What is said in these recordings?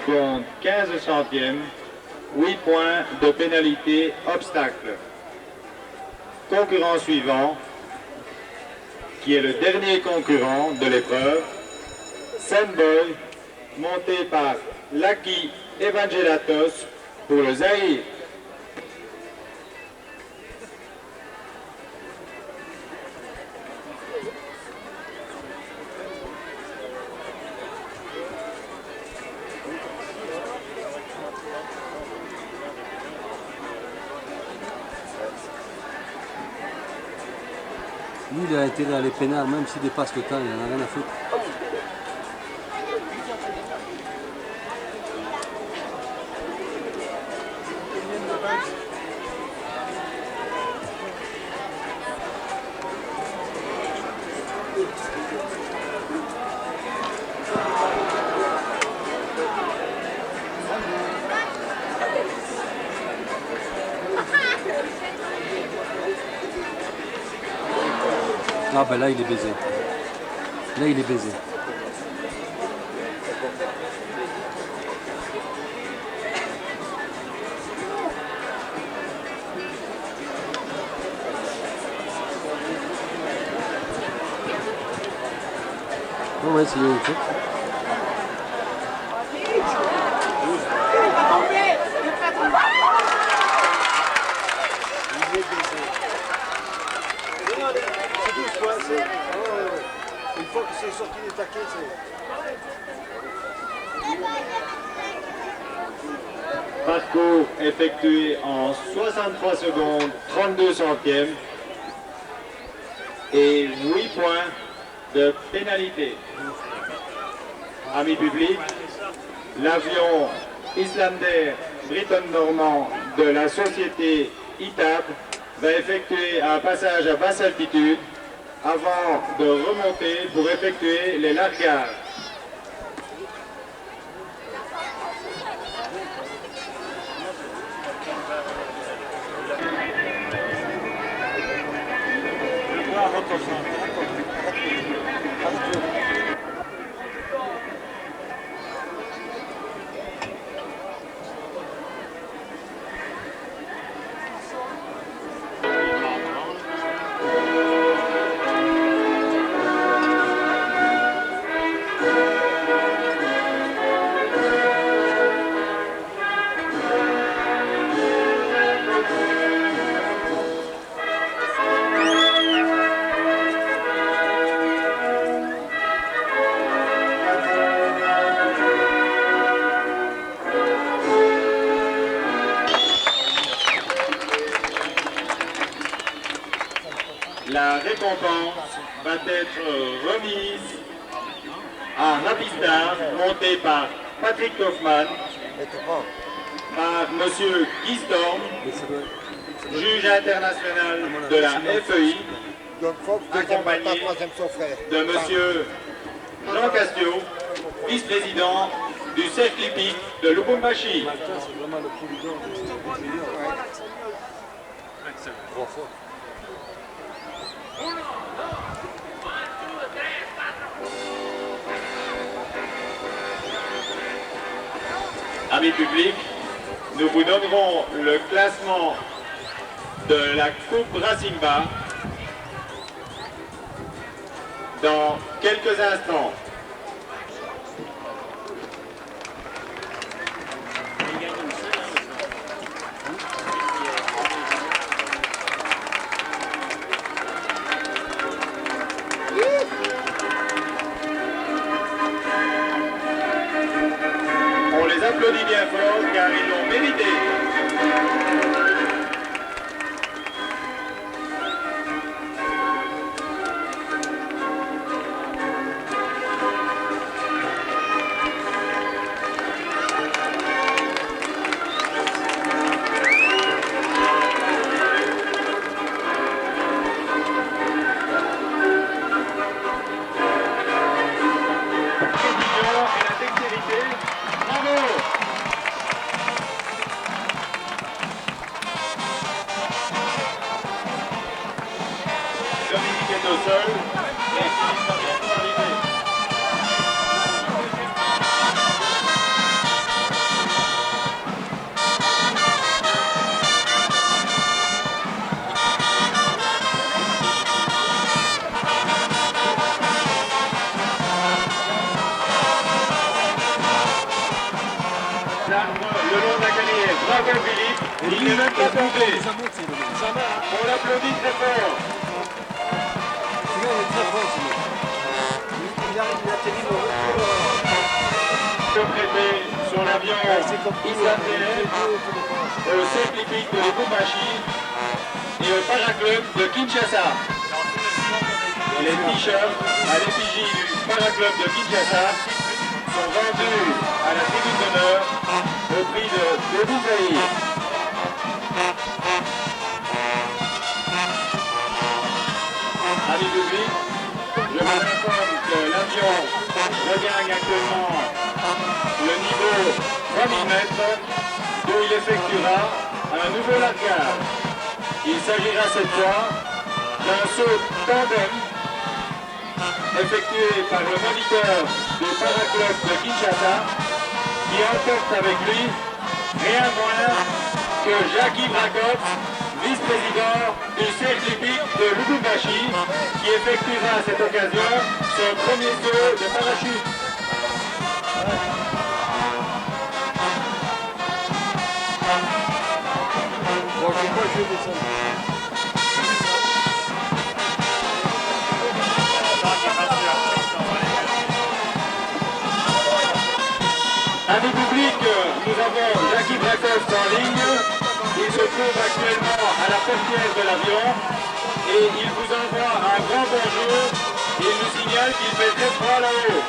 Compte 15 centièmes, 8 points de pénalité obstacle. Concurrent suivant, qui est le dernier concurrent de l'épreuve, Sandboy, monté par Lucky Evangelatos pour le Zaïre. Lui, il a intérêt à aller pénal, même s'il dépasse le temps, il n'en a rien à foutre. Ah ben là il est baisé. Là il est baisé. On va essayer une fois. Une fois que c'est sorti des taquets, c'est... Parcours effectué en 63 secondes 32 centièmes et 8 points de pénalité. Amis publics, l'avion Islander Briton-Normand de la société ITAB va effectuer un passage à basse altitude avant de remonter pour effectuer les largages. La récompense va être remise à un Navistar monté par Patrick Kaufmann, par M. Guy Storm, juge international de la FEI, accompagné de M. Jean Castio, vice-président du cercle hippique de Lubumbashi. Amis publics, nous vous donnerons le classement de la Coupe Racimba dans quelques instants. et Philippe va bientôt arriver. Le long de la carrière, bravo Philippe, il n'est même pas tombé. On l'applaudit très fort. Il atterrit Le traité sur l'avion islandais au cercle hippique de Lubumbashi et au paraclub de Kinshasa. Les t-shirts à l'effigie du paraclub de Kinshasa sont vendus à la tribune d'honneur au prix de 2 Zaïre. Amis publics, je vous informe que l'avion regagne actuellement le niveau 3000 mètres d'où il effectuera un nouveau largage. Il s'agira cette fois d'un saut tandem effectué par le moniteur du paraclub de Kinshasa qui emporte avec lui rien moins que Jacques Rakov, vice-président du cercle hippique de Lubumbashi, qui effectuera à cette occasion son premier saut de parachute. Bon, je crois que je vais descendre. Amis publics, nous avons Jacques Rakov en ligne. Il se trouve actuellement à la portière de l'avion et il vous envoie un grand bonjour. Il nous signale qu'il fait très froid là-haut.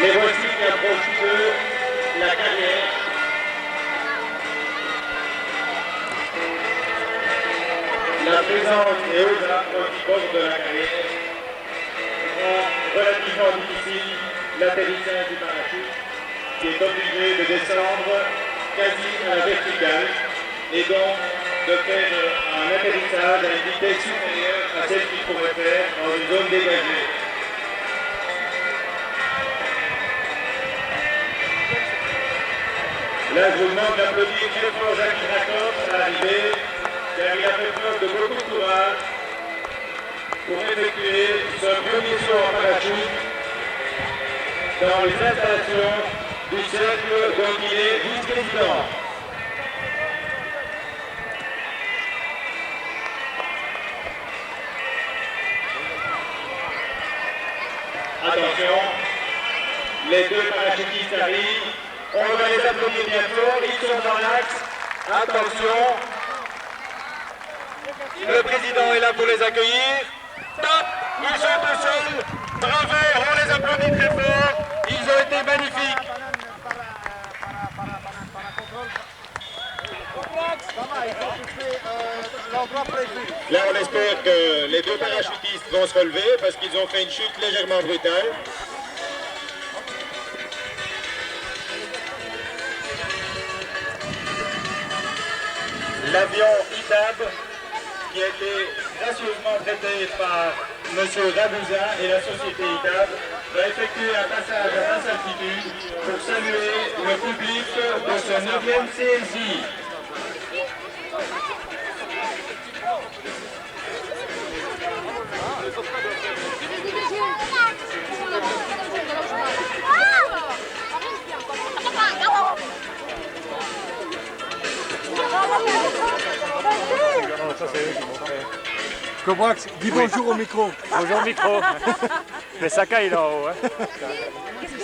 Les voici qui approchent de la carrière. La présence et aux bord de la carrière rend relativement difficile l'atterrissage du parachute qui est obligé de descendre quasi à la verticale et donc de faire un atterrissage à une vitesse supérieure à celle qu'il pourrait faire dans une zone dégagée. Là, je vous demande d'applaudir très fort Jacques Rakov à l'arrivée, car il a fait preuve de beaucoup de courage pour effectuer son premier saut en parachute dans les installations du cercle dont il est vice-président. Attention, les deux parachutistes arrivent. On va les applaudir bien fort, ils sont dans l'axe. Attention. Le président est là pour les accueillir. Top, ils sont tout seuls. Bravo, on les applaudit très fort. Ils ont été magnifiques. Là, on espère que les deux parachutistes vont se relever parce qu'ils ont fait une chute légèrement brutale. L'avion ITAB, qui a été gracieusement traité par M. Ragusa et la société ITAB, va effectuer un passage à basse altitude pour saluer le public de ce 9e CSI. Non, ça c'est eux qui vont faire. Je comprends que dis bonjour au micro. Bonjour micro. Le Saka il est en haut. Hein.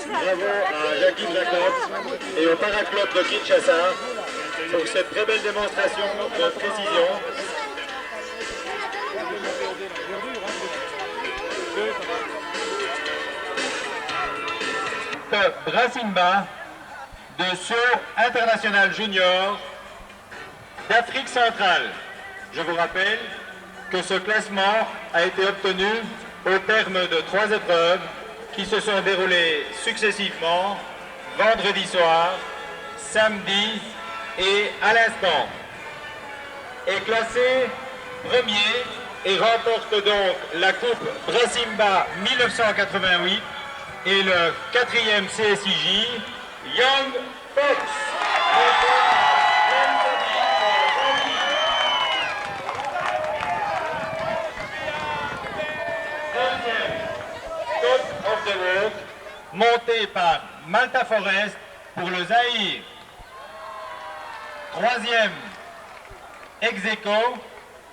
Bravo à Joachim Jacobs et au Paraclub de Kinshasa pour cette très belle démonstration de précision. Bracimba de saut international junior d'Afrique centrale. Je vous rappelle que ce classement a été obtenu au terme de 3 épreuves qui se sont déroulées successivement vendredi soir, samedi et à l'instant. Est classé premier et remporte donc la Coupe Bracimba 1988 et le 4e CSIJ Young Fox. Of the World, monté par Malta Forest pour le Zaïre. 3e, Execo,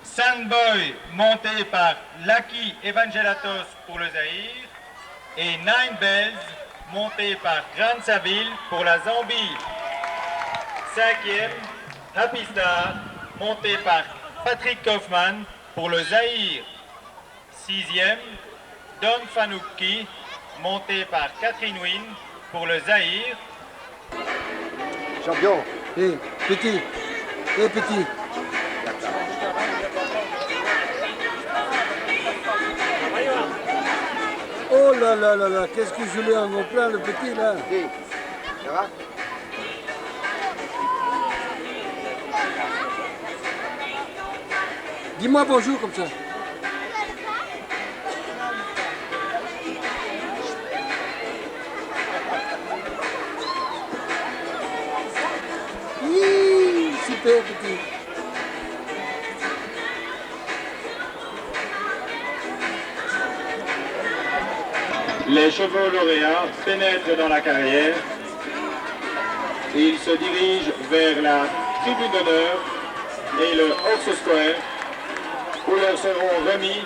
Sandboy, monté par Lucky Evangelatos pour le Zaïre. Et Nine Bells, monté par Grand Saville pour la Zambie. 5e, Happy Star, monté par Patrick Kaufman pour le Zaïre. 6e, Don Fanouki, monté par Catherine Wynne pour le Zaïre. Champion. Hé, petit. Hé, petit. Oh là là là là, qu'est-ce que je l'ai en plein, le petit, là. Ça va? Dis-moi bonjour comme ça. Super petit. Les chevaux lauréats pénètrent dans la carrière. Ils se dirigent vers la tribune d'honneur et le Horse Square où leur seront remis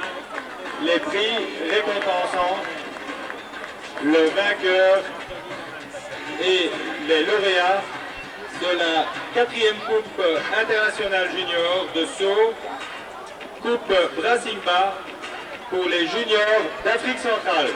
les prix récompensant le vainqueur et les lauréats de la 4e Coupe internationale junior de saut, Coupe Bracimba pour les juniors d'Afrique centrale.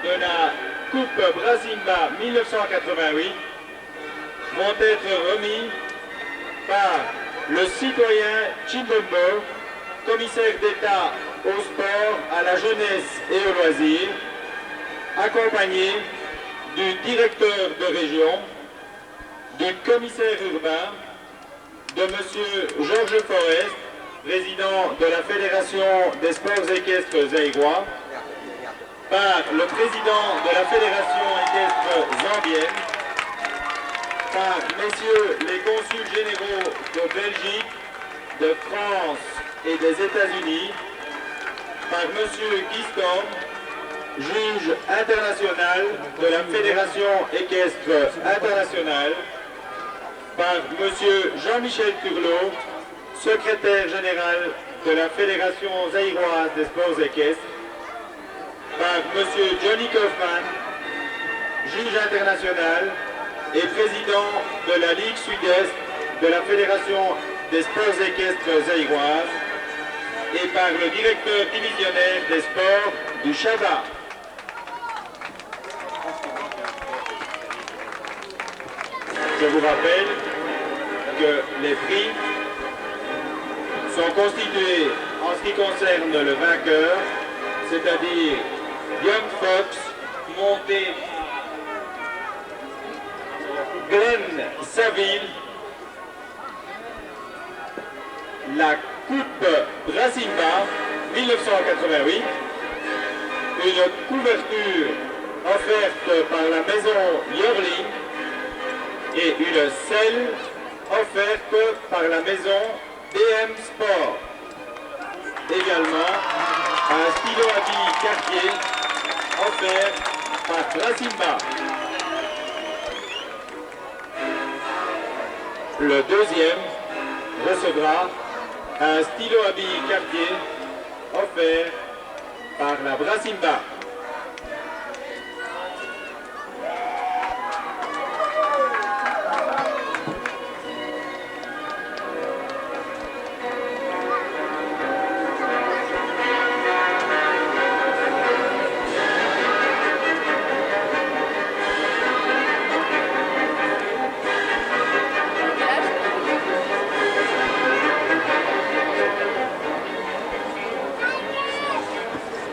De la Coupe Bracimba 1988 vont être remis par le citoyen Chimbombo, commissaire d'État au sport, à la jeunesse et aux loisirs, accompagné du directeur de région, du commissaire urbain, de M. Georges Forest, président de la Fédération des sports équestres zaïrois, par le président de la Fédération équestre zambienne, par messieurs les consuls généraux de Belgique, de France et des États-Unis, par monsieur Guy Storm, juge international de la Fédération équestre internationale, par monsieur Jean-Michel Turlot, secrétaire général de la Fédération zaïroise des sports équestres, par monsieur Johnny Kaufman, juge international et président de la Ligue Sud-Est de la Fédération des sports équestres zaïroises, et par le directeur divisionnaire des sports du Chaba. Je vous rappelle que les prix sont constitués en ce qui concerne le vainqueur, c'est-à-dire Young Fox, monté Glenn Saville, la Coupe Brassimba 1988, une couverture offerte par la maison Yorling et une selle offerte par la maison DM Sport. Également un stylo à billes Cartier offert par Brassimba. Le deuxième recevra un stylo à billes Cartier offert par la Brassimba.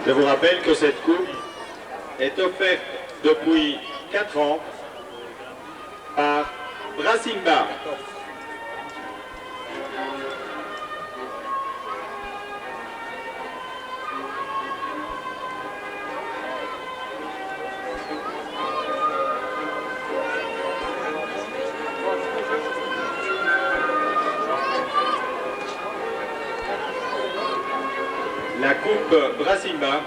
Je vous rappelle que cette coupe est offerte depuis 4 ans par Brassimba. La Coupe Brassimba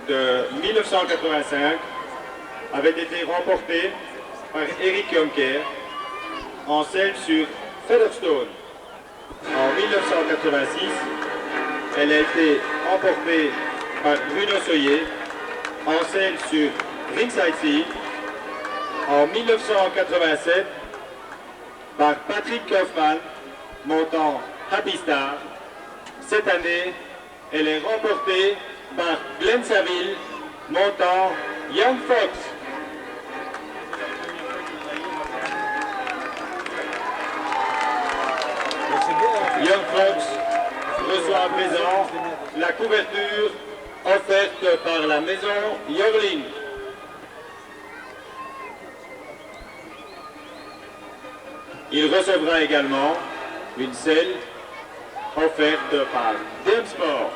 de 1985 avait été remportée par Eric Jonker en selle sur Featherstone. En 1986, elle a été remportée par Bruno Soyer en selle sur Ringside Sea. En 1987, par Patrick Kaufman montant Happy Star. Cette année, elle est remportée par Glenn Saville, montant Young Fox. Young Fox reçoit à présent la couverture offerte par la maison Yorling. Il recevra également une selle offerte par DM Sport.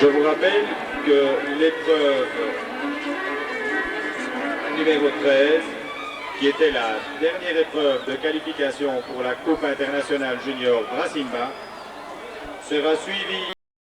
Je vous rappelle que l'épreuve numéro 13, qui était la dernière épreuve de qualification pour la Coupe internationale junior Brassimba, sera suivie